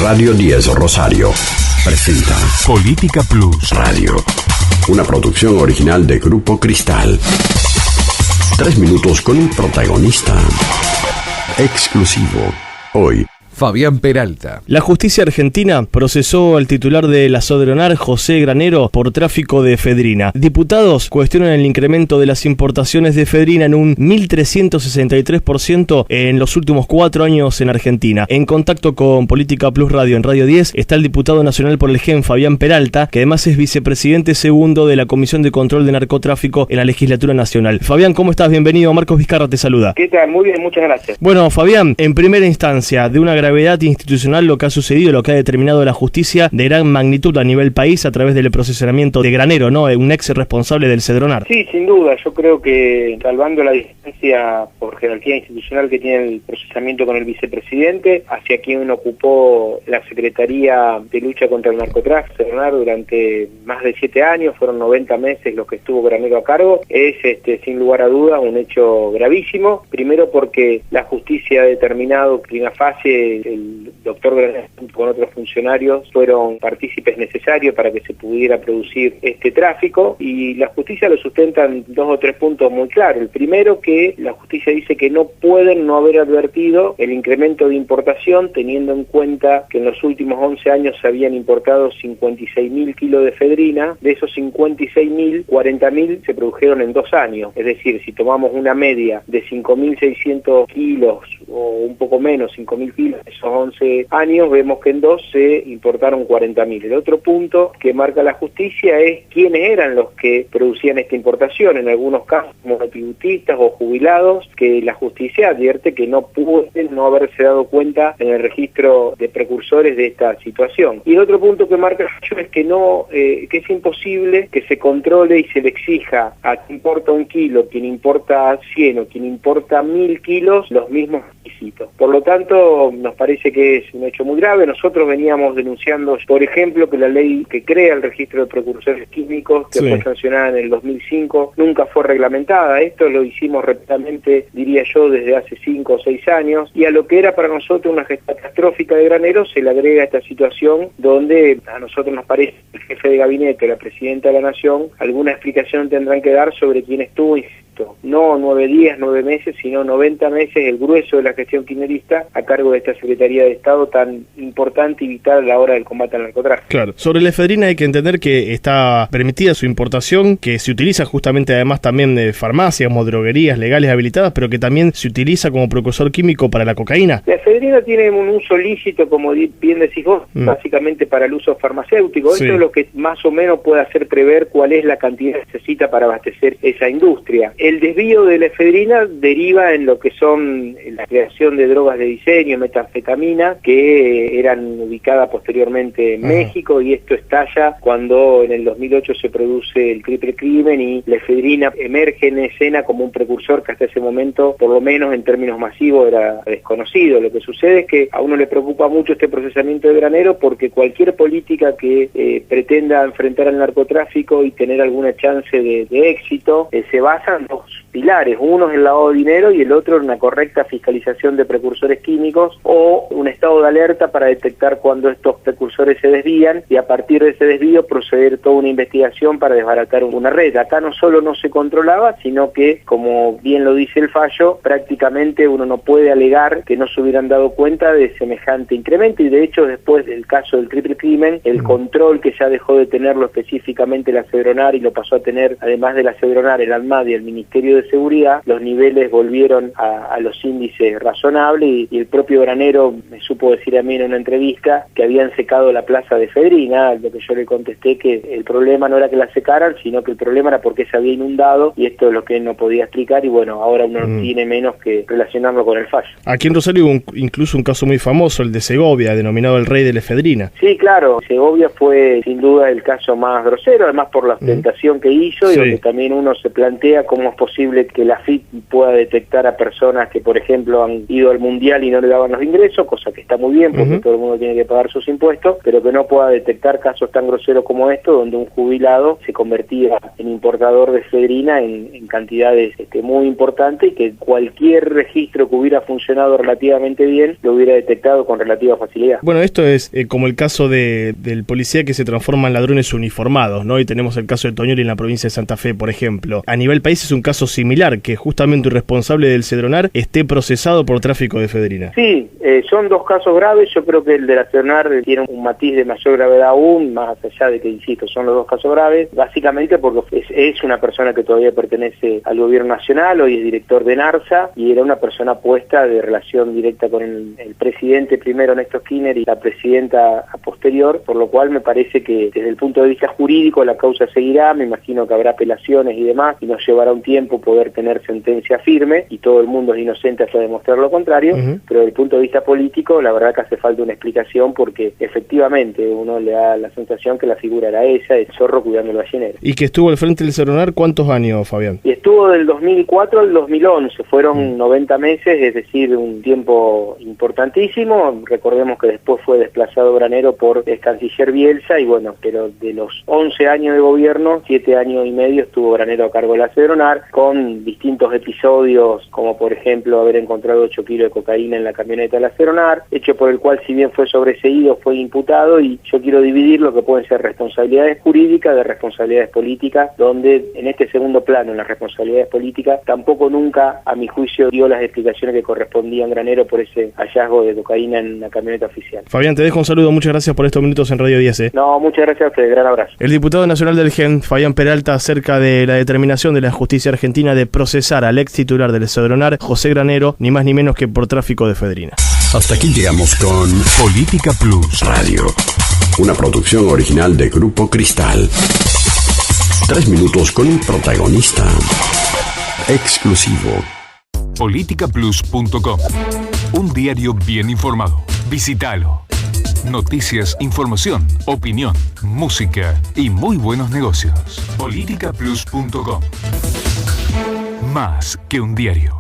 Radio 10 Rosario presenta Política Plus Radio, una producción original de Grupo Cristal. 3 minutos con un protagonista exclusivo. Hoy, Fabián Peralta. La justicia argentina procesó al titular de la Sodronar, José Granero, por tráfico de efedrina. Diputados cuestionan el incremento de las importaciones de efedrina en un 1.363% en los últimos 4 años en Argentina. En contacto con Política Plus Radio en Radio 10 está el diputado nacional por el GEN, Fabián Peralta, que además es vicepresidente segundo de la Comisión de Control de Narcotráfico en la Legislatura Nacional. Fabián, ¿cómo estás? Bienvenido. Marcos Vizcarra te saluda. ¿Qué tal? Muy bien, muchas gracias. Bueno, Fabián, en primera instancia, de una gravedad institucional lo que ha sucedido, lo que ha determinado la justicia de gran magnitud a nivel país a través del procesamiento de Granero, ¿no? Un ex responsable del Cedronar. Sí, sin duda. Yo creo que, salvando la distancia por jerarquía institucional que tiene el procesamiento con el vicepresidente, hacia quien ocupó la Secretaría de Lucha contra el Narcotráfico, Cedronar, durante más de 7 años, fueron 90 meses los que estuvo Granero a cargo, es sin lugar a duda un hecho gravísimo. Primero porque la justicia ha determinado que en una fase el doctor Granero con otros funcionarios fueron partícipes necesarios para que se pudiera producir este tráfico, y la justicia lo sustenta en 2 o 3 puntos muy claros. El primero, que la justicia dice que no pueden no haber advertido el incremento de importación, teniendo en cuenta que en los últimos 11 años se habían importado 56.000 kilos de efedrina. De esos 56.000, 40.000 se produjeron en 2 años. Es decir, si tomamos una media de 5.600 kilos o un poco menos, 5.000 kilos, esos 11 años, vemos que en 2 se importaron 40.000. El otro punto que marca la justicia es quiénes eran los que producían esta importación, en algunos casos monotributistas o jubilados, que la justicia advierte que no pueden no haberse dado cuenta en el registro de precursores de esta situación. Y el otro punto que marca es que que es imposible que se controle y se le exija a quien importa 1 kilo, quien importa 100 o quien importa 1.000 kilos, los mismos requisitos. Por lo tanto, nos parece que es un hecho muy grave. Nosotros veníamos denunciando, por ejemplo, que la ley que crea el registro de precursores químicos, que fue sancionada en el 2005, nunca fue reglamentada. Esto lo hicimos rápidamente, diría yo, desde hace 5 o 6 años, y a lo que era para nosotros una gesta catastrófica de Granero se le agrega esta situación donde a nosotros nos parece que el jefe de gabinete, la presidenta de la Nación, alguna explicación tendrán que dar sobre quién estuvo, no 9 días, 9 meses, sino 90 meses, el grueso de la gestión kirchnerista a cargo de esta Secretaría de Estado tan importante y vital a la hora del combate al narcotráfico. Claro. Sobre la efedrina hay que entender que está permitida su importación, que se utiliza justamente además también de farmacias, droguerías legales habilitadas, pero que también se utiliza como precursor químico para la cocaína. La efedrina tiene un uso lícito, como bien decís vos, básicamente para el uso farmacéutico. Sí. Eso es lo que más o menos puede hacer prever cuál es la cantidad que necesita para abastecer esa industria. El desvío de la efedrina deriva en lo que son la creación de drogas de diseño, metanfetamina, que eran ubicadas posteriormente en México, y esto estalla cuando en el 2008 se produce el triple crimen y la efedrina emerge en escena como un precursor que hasta ese momento, por lo menos en términos masivos, era desconocido. Lo que sucede es que a uno le preocupa mucho este procesamiento de Granero porque cualquier política que pretenda enfrentar al narcotráfico y tener alguna chance de éxito se basa en 2 pilares. Uno es el lavado de dinero y el otro es una correcta fiscalización de precursores químicos o un estado de alerta para detectar cuando estos precursores se desvían y a partir de ese desvío proceder toda una investigación para desbaratar una red. Acá no solo no se controlaba, sino que, como bien lo dice el fallo, prácticamente uno no puede alegar que no se hubieran dado cuenta de semejante incremento, y de hecho después del caso del triple crimen, el control que ya dejó de tenerlo específicamente la Cedronar y lo pasó a tener, además de la Cedronar, el ANMAT y el Ministerio de Seguridad, los niveles volvieron a los índices razonables, y el propio Granero me supo decir a mí en una entrevista que habían secado la plaza de efedrina, lo que yo le contesté que el problema no era que la secaran, sino que el problema era porque se había inundado, y esto es lo que él no podía explicar, y bueno, ahora uno no tiene menos que relacionarlo con el fallo. Aquí en Rosario hubo incluso un caso muy famoso, el de Segovia, denominado el rey de la efedrina. Sí, claro, Segovia fue sin duda el caso más grosero, además por la ostentación que hizo, y donde también uno se plantea cómo es posible posible que la AFIP pueda detectar a personas que, por ejemplo, han ido al Mundial y no le daban los ingresos, cosa que está muy bien porque todo el mundo tiene que pagar sus impuestos, pero que no pueda detectar casos tan groseros como estos, donde un jubilado se convertía en importador de efedrina en cantidades muy importantes, y que cualquier registro que hubiera funcionado relativamente bien lo hubiera detectado con relativa facilidad. Bueno, esto es como el caso del policía que se transforma en ladrones uniformados, ¿no? Y tenemos el caso de Toñoli en la provincia de Santa Fe, por ejemplo. A nivel país es un caso similar, que justamente un responsable del Cedronar esté procesado por tráfico de efedrina. Sí, son dos casos graves. Yo creo que el de la Cedronar tiene un matiz de mayor gravedad aún, más allá de que, insisto, son los dos casos graves, básicamente porque es una persona que todavía pertenece al gobierno nacional, hoy es director de NARSA, y era una persona puesta de relación directa con el presidente primero, Néstor Kirchner, y la presidenta a posterior, por lo cual me parece que desde el punto de vista jurídico la causa seguirá, me imagino que habrá apelaciones y demás, y nos llevará un tiempo poder tener sentencia firme, y todo el mundo es inocente hasta demostrar lo contrario, pero desde el punto de vista político, la verdad que hace falta una explicación, porque efectivamente uno le da la sensación que la figura era esa, el zorro cuidando el gallinero. ¿Y que estuvo al frente del Cedronar cuántos años, Fabián? Y estuvo del 2004 al 2011, fueron 90 meses, es decir, un tiempo importantísimo. Recordemos que después fue desplazado Granero por el canciller Bielsa, y bueno, pero de los 11 años de gobierno, 7 años y medio estuvo Granero a cargo de la Cedronar, con distintos episodios, como por ejemplo haber encontrado 8 kilos de cocaína en la camioneta de la Cedronar, hecho por el cual, si bien fue sobreseído, fue imputado, y yo quiero dividir lo que pueden ser responsabilidades jurídicas de responsabilidades políticas, donde en este segundo plano, en las responsabilidades políticas, tampoco nunca, a mi juicio, dio las explicaciones que correspondían Granero por ese hallazgo de cocaína en la camioneta oficial. Fabián, te dejo un saludo, muchas gracias por estos minutos en Radio 10. No, muchas gracias a ustedes, gran abrazo. El diputado nacional del GEN, Fabián Peralta, acerca de la determinación de la justicia argentina de procesar al ex titular del Cedronar, José Granero, ni más ni menos que por tráfico de efedrina. Hasta aquí llegamos con Política Plus Radio, una producción original de Grupo Cristal. 3 minutos con un protagonista exclusivo. Politicaplus.com, un diario bien informado. Visítalo. Noticias, información, opinión, música y muy buenos negocios. Politicaplus.com. Más que un diario.